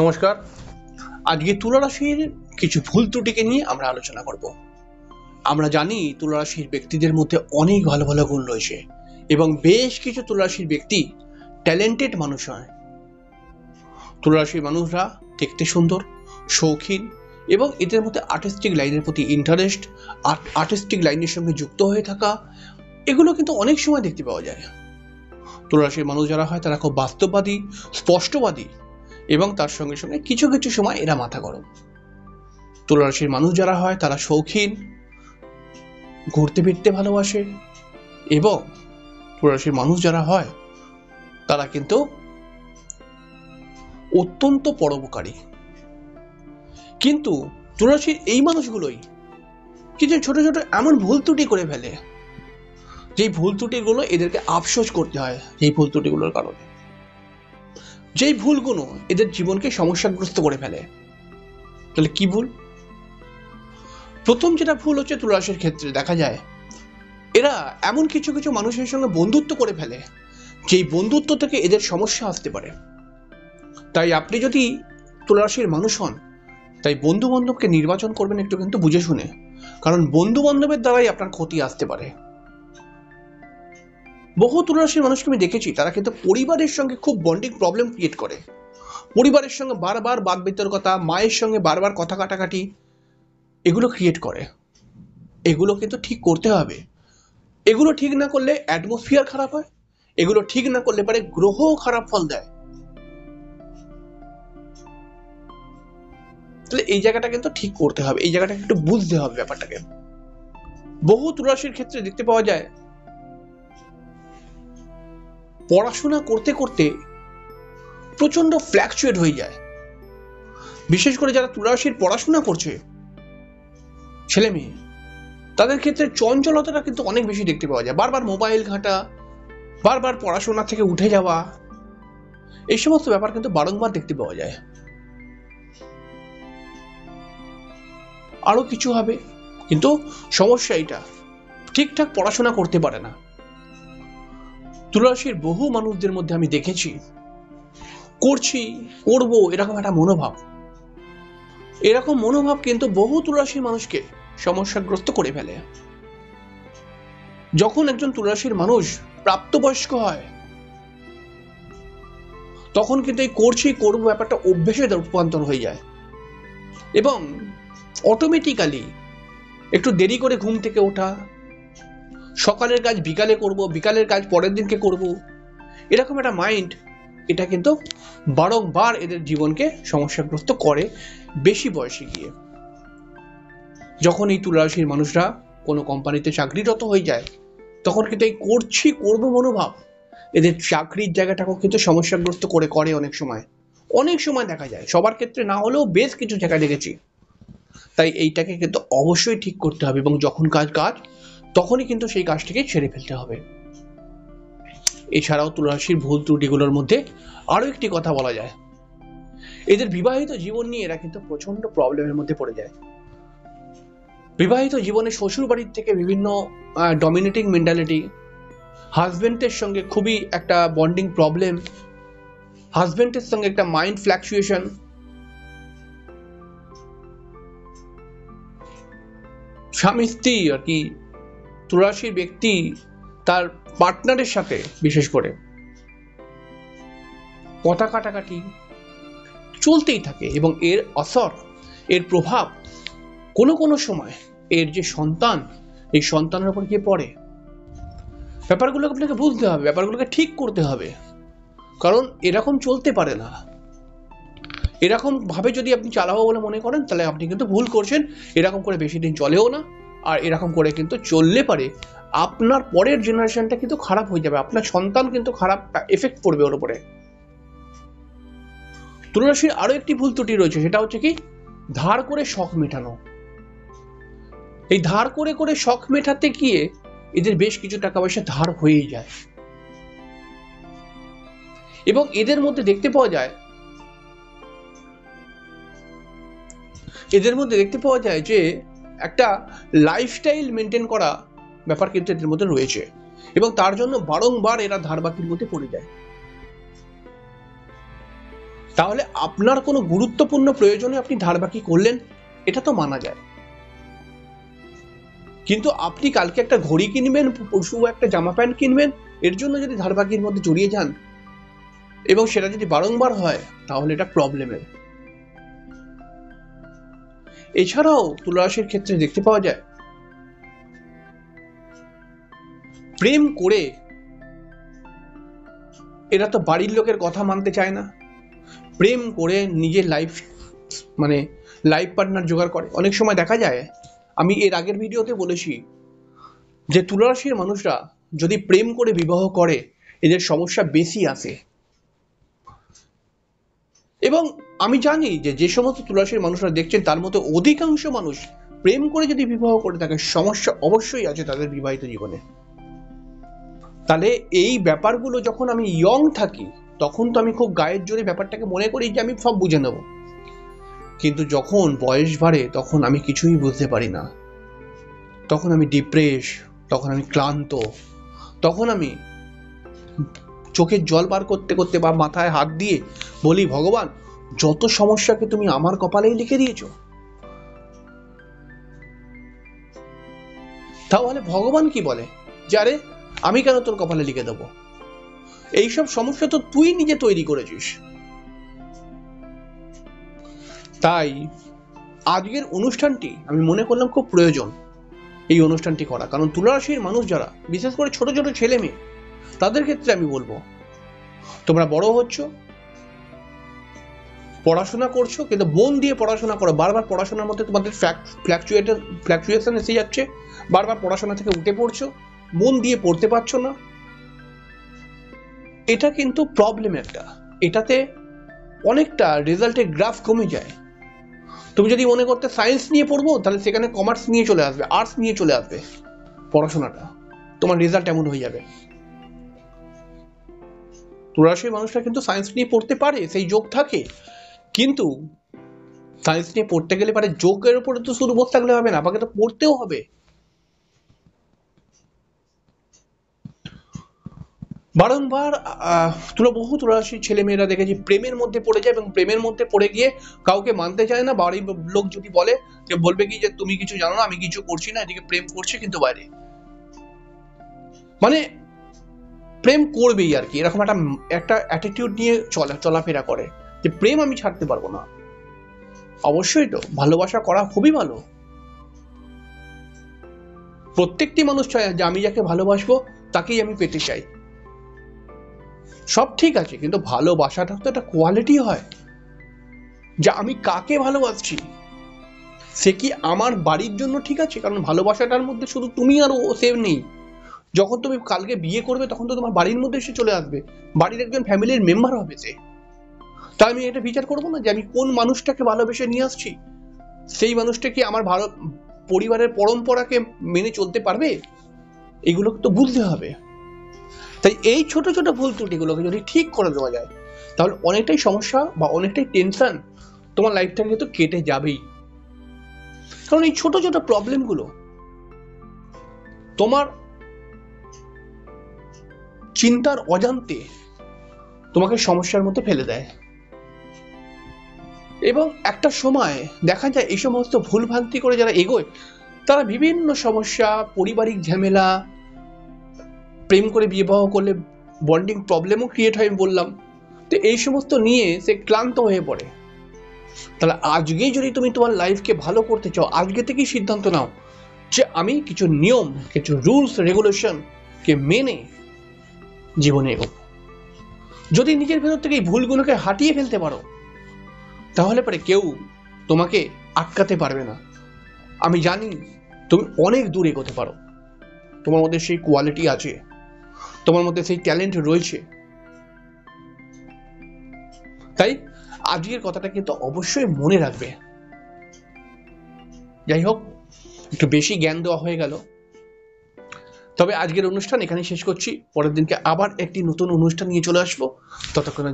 নমস্কার। আজকে তুলা রাশির কিছু ভুল ত্রুটিকে নিয়ে আমরা আলোচনা করব। আমরা জানি তুলা রাশির ব্যক্তিদের মধ্যে অনেক ভালো ভালো গুণ রয়েছে এবং বেশ কিছু তুলা রাশির ব্যক্তি ট্যালেন্টেড মানুষ হয়। তুলা রাশির মানুষরা দেখতে সুন্দর, শৌখিন এবং এদের মধ্যে আর্টিস্টিক লাইনের প্রতি ইন্টারেস্ট, আর্টিস্টিক লাইনের সঙ্গে যুক্ত হয়ে থাকা, এগুলো কিন্তু অনেক সময় দেখতে পাওয়া যায়। তুলা রাশির মানুষ যারা হয় তারা খুব বাস্তববাদী, স্পষ্টবাদী এবং তার সঙ্গে সঙ্গে কিছু কিছু সময় এরা মাথা গরম। তুলা রাশির মানুষ যারা হয় তারা শৌখিন, ঘুরতে ফিরতে ভালোবাসে এবং তুলা রাশির মানুষ যারা হয় তারা কিন্তু অত্যন্ত পরোপকারী। কিন্তু তুলা রাশির এই মানুষগুলোই কিছু ছোট ছোট এমন ভুল ত্রুটি করে ফেলে, যেই ভুল ত্রুটিগুলো এদেরকে আফসোস করতে হয়। এই ভুল ত্রুটিগুলোর কারণে যেই ভুলগুলো এদের জীবনকে সমস্যাগ্রস্ত করে ফেলে। তাহলে কি ভুল? প্রথম যেটা ভুল হচ্ছে, তুলা রাশির ক্ষেত্রে দেখা যায় এরা এমন কিছু কিছু মানুষের সঙ্গে বন্ধুত্ব করে ফেলে যেই বন্ধুত্ব থেকে এদের সমস্যা আসতে পারে। তাই আপনি যদি তুলা রাশির মানুষ হন, তাই বন্ধু বান্ধবকে নির্বাচন করবেন একটু কিন্তু বুঝে শুনে, কারণ বন্ধু বান্ধবের দ্বারাই আপনার ক্ষতি আসতে পারে। বহু তুলা রাশির মানুষকে আমি দেখেছি, তারা কিন্তু পরিবারের সঙ্গে খুব বন্ডিং প্রবলেম ক্রিয়েট করে। পরিবারের সঙ্গে বারবার বাদ বিতর্কতা, মায়ের সঙ্গে বারবার কথা কাটাকাটি, এগুলো ক্রিয়েট করে। এগুলো কিন্তু ঠিক করতে হবে। এগুলো ঠিক না করলে অ্যাটমসফিয়ার খারাপ হয়, এগুলো ঠিক না করলে পারে গ্রহ খারাপ ফল দেয়। তাহলে এই জায়গাটা কিন্তু ঠিক করতে হবে, এই জায়গাটা একটু বুঝতে হবে ব্যাপারটাকে। বহু তুলা রাশির ক্ষেত্রে দেখতে পাওয়া যায় পড়াশোনা করতে করতে প্রচন্ড ফ্ল্যাকচুয়েট হয়ে যায়। বিশেষ করে যারা তুলা রাশির পড়াশোনা করছে ছেলে মেয়ে, তাদের ক্ষেত্রে চঞ্চলতাটা কিন্তু অনেক বেশি দেখতে পাওয়া যায়। বারবার মোবাইল ঘাঁটা, বারবার পড়াশোনা থেকে উঠে যাওয়া, এই সমস্ত ব্যাপার কিন্তু বারংবার দেখতে পাওয়া যায়। আরো কিছু হবে, কিন্তু সমস্যা এটা ঠিকঠাক পড়াশোনা করতে পারে না। তুলা রাশির বহু মানুষদের মধ্যে আমি দেখেছি করছি, করব এরকম একটা মনোভাব। এরকম মনোভাব কিন্তু বহু তুলা রাশির মানুষকে সমস্যাগ্রস্ত করে ফেলে। যখন একজন তুলা রাশির মানুষ প্রাপ্তবয়স্ক হয়, তখন কিন্তু এই করছি করব ব্যাপারটা অভ্যেসে রূপান্তর হয়ে যায় এবং অটোমেটিক্যালি একটু দেরি করে ঘুম থেকে ওঠা, সকালের কাজ বিকালে করব, বিকালের কাজ পরের দিনকে করব, এরকম একটা মাইন্ড, এটা কিন্তু বারংবার এদের জীবনকে সমস্যাগ্রস্ত করে বেশি বয়সে গিয়ে। যখন এই তুলা রাশির মানুষরা কোনো কোম্পানিতে চাকরিরত হয়ে যায়, তখন কিন্তু এই করছি করব মনোভাব এদের চাকরির জায়গাটাকেও কিন্তু সমস্যাগ্রস্ত করে অনেক সময় দেখা যায়, সবার ক্ষেত্রে না হলেও বেশ কিছু জায়গায় দেখেছি। তাই এইটাকে কিন্তু অবশ্যই ঠিক করতে হবে এবং যখন কাজ তখনই কিন্তু সেই কাজটিকে ছেড়ে ফেলতে হবে। এছাড়াও তুলা রাশির ভুল ত্রুটিগুলোর মধ্যে আরো একটি কথা বলা যায়, এদের বিবাহিত জীবন নিয়ে এরা কিন্তু প্রচন্ড প্রবলেমের মধ্যে পড়ে যায়। বিবাহিত জীবনে শ্বশুর বাড়ির থেকে বিভিন্ন ডমিনেটিং মেন্টালিটি, হাজবেন্ডের সঙ্গে খুবই একটা বন্ডিং প্রবলেম, হাজবেন্ডের সঙ্গে একটা মাইন্ড ফ্ল্যাকচুয়েশন, স্বামী স্ত্রী আর কি তুলা রাশির ব্যক্তি তার পার্টনারের সাথে বিশেষ করে কথা কাটাকাটি চলতেই থাকে এবং এর আসর, এর প্রভাব কোনো সময় এর যে সন্তান, এই সন্তানের উপর গিয়ে পড়ে। ব্যাপারগুলোকে আপনাকে বুঝতে হবে, ব্যাপারগুলোকে ঠিক করতে হবে, কারণ এরকম চলতে পারে না। এরকম ভাবে যদি আপনি চালাবো বলে মনে করেন, তাহলে আপনি কিন্তু ভুল করছেন। এরকম করে বেশি দিন চলেও না, আর এরকম করে কিন্তু চললে পারে আপনার পরের জেনারেশনটা কিন্তু খারাপ হয়ে যাবে, আপনার সন্তান কিন্তু খারাপ এফেক্ট পড়বে ওর উপরে। তুলা রাশির আরো একটি ভুল ত্রুটি রয়েছে, সেটা হচ্ছে কি ধার করে শখ মেটানো। এই ধার করে করে শখ মেটাতে গিয়ে এদের বেশ কিছু টাকা পয়সা ধার হয়েই যায় এবং এদের মধ্যে দেখতে পাওয়া যায় যে একটা লাইফস্টাইল মেনটেন করা ব্যাপার কিন্তু এদের মধ্যে রয়েছে এবং তার জন্য বারংবার এরা ধার বাকির মধ্যে পড়ে যায়। তাহলে আপনার কোনো গুরুত্বপূর্ণ প্রয়োজনে আপনি ধার বাকি করলেন, এটা তো মানা যায়। কিন্তু আপনি কালকে একটা ঘড়ি কিনবেন, পরশু একটা জামা প্যান্ট কিনবেন, এর জন্য যদি ধার বাকির মধ্যে জড়িয়ে যান এবং সেটা যদি বারংবার হয়, তাহলে এটা প্রবলেমের। এছাড়াও তুলা রাশির ক্ষেত্রে দেখতে পাওয়া যায়, প্রেম করে এরা তো বাড়ির লোকের কথা মানতে চায় না। প্রেম করে নিজের লাইফ পার্টনার জোগাড় করে। অনেক সময় দেখা যায়, আমি এর আগের ভিডিওতে বলেছি যে তুলা রাশির মানুষরা যদি প্রেম করে বিবাহ করে, এদের সমস্যা বেশি আসে। এবং আমি জানি যে সমস্ত তুলা রাশির মানুষরা দেখছেন, তার মধ্যে অধিকাংশ মানুষ প্রেম করে যদি বিবাহ করে থাকে, সমস্যা অবশ্যই আছে তাদের বিবাহিত জীবনে। তাহলে এই ব্যাপারগুলো যখন আমি ইয়ং থাকি, তখন তো আমি খুব গায়ের জোরে ব্যাপারটাকে মনে করি যে আমি সব বুঝে নেব। কিন্তু যখন বয়স বাড়ে, তখন আমি কিছুই বুঝতে পারি না। তখন আমি ডিপ্রেস, তখন আমি ক্লান্ত, তখন আমি চোখের জল বার করতে করতে বা মাথায় হাত দিয়ে বলি, ভগবান, যত সমস্যাকে তুমি আমার কপালেই লিখে দিয়েছো। তাহলে ভগবান কি বলে, যে আরে আমি কেন তোর কপালে লিখে দেবো? এইসব সমস্যা তো তুই নিজে তৈরি করেছিস। তাই আজকের অনুষ্ঠানটি আমি মনে করলাম খুব প্রয়োজন এই অনুষ্ঠানটি করা। কারণ তুলা রাশির মানুষ যারা, বিশেষ করে ছোট ছোট ছেলে মেয়ে, তাদের ক্ষেত্রে আমি বলবো, তোমরা বড় হচ্ছ, পড়াশোনা করছো, কিন্তু মন দিয়ে পড়াশোনা করো। বারবার পড়াশোনার মধ্যে তোমাদের ফ্ল্যাকচুয়েশন এসে যাচ্ছে, বারবার পড়াশোনা থেকে উঠে পড়ছো, মন দিয়ে পড়তে পারছো না। এটা কিন্তু প্রবলেম একটা। এটাতে অনেকটা রেজাল্টের গ্রাফ কমে যায়। তুমি যদি মনে করতে সায়েন্স নিয়ে পড়বো, তাহলে সেখানে কমার্স নিয়ে চলে আসবে, আর্টস নিয়ে চলে আসবে পড়াশোনাটা, তোমার রেজাল্ট এমন হয়ে যাবে। তুলা রাশির মানুষরা কিন্তু সায়েন্স নিয়ে পড়তে পারে, সেই যোগ থাকে, কিন্তু সায়েন্স নিয়ে পড়তে গেলে পারে যোগের উপরে তো শুধু বসে থাকলে হবে না, আমাকে তো পড়তেও হবে। বারংবার বহু তুলা রাশির ছেলে মেয়েরা দেখেছি প্রেমের মধ্যে পড়ে যায়, এবং প্রেমের মধ্যে পড়ে গিয়ে কাউকে মানতে চায় না। বাড়ির লোক যদি বলে, যে বলবে কি যে তুমি কিছু জানো না, আমি কিছু করছি না, এদিকে প্রেম করছে কিন্তু বাইরে, মানে প্রেম করবেই আর কি, এরকম একটা অ্যাটিটিউড নিয়ে চলাফেরা করে যে প্রেম আমি ছাড়তে পারবো না। অবশ্যই তো ভালোবাসা করা খুবই ভালো। প্রত্যেকটি মানুষ চায় যে আমি যাকে ভালোবাসবো তাকেই আমি পেতে চাই, সব ঠিক আছে, কিন্তু ভালোবাসাটা তো একটা কোয়ালিটি হয়, যে আমি কাকে ভালোবাসছি সে কি আমার বাড়ির জন্য ঠিক আছে। কারণ ভালোবাসাটার মধ্যে শুধু তুমি আর ও সেভ নেই। যখন তুমি কালকে বিয়ে করবে, তখন তো তোমার বাড়ির মধ্যে এসে চলে আসবে, বাড়ির একজন ফ্যামিলির মেম্বার হবে সে। তাই আমি এটা বিচার করবো না যে আমি কোন মানুষটাকে ভালোবেসে নিয়ে আসছি, সেই মানুষটা কি আমার পরিবারের পরম্পরাকে মেনে চলতে পারবে? এগুলো তো বুঝতে হবে। তাই এই ছোট ছোট ভুল ত্রুটিগুলোকে যদি ঠিক করে দেওয়া যায়, তাহলে অনেকটাই সমস্যা বা অনেকটাই টেনশন তোমার লাইফ থেকে কিন্তু কেটে যাবেই। কারণ এই ছোট ছোট প্রবলেমগুলো তোমার চিন্তার অজান্তে তোমাকে সমস্যার মধ্যে ফেলে দেয়। এবং একটা সময় দেখা যায় এই সমস্ত ভুলভ্রান্তি করে যারা এগোয়, তারা বিভিন্ন সমস্যা, পারিবারিক ঝামেলা, প্রেম করে বিবাহ করলে বন্ডিং প্রবলেমও ক্রিয়েট হয়, আমি বললাম তো, এই সমস্ত নিয়ে সে ক্লান্ত হয়ে পড়ে। তাহলে আজকেই যদি তুমি তোমার লাইফকে ভালো করতে চাও, আজকে থেকেই সিদ্ধান্ত নাও যে আমি কিছু নিয়ম, কিছু রুলস রেগুলেশন কে মেনে জীবনে এগোবো। যদি নিজের ভেতর থেকে এই ভুলগুলোকে হাটিয়ে ফেলতে পারো, তাহলে পরে কেউ তোমাকে আটকাতে পারবে না। আমি জানি তুমি অনেক দূর এগোতে পারো, তোমার মধ্যে সেই কোয়ালিটি আছে, তোমার মধ্যে সেই ট্যালেন্ট রয়েছে। তাই আজকের কথাটা কিন্তু অবশ্যই মনে রাখবে। যাই হোক, একটু বেশি জ্ঞান দেওয়া হয়ে গেল, তবে আজকের অনুষ্ঠান এখানেই শেষ করছি। পরের দিনকে আবার একটি নতুন অনুষ্ঠান নিয়ে চলে আসবো। ততক্ষণ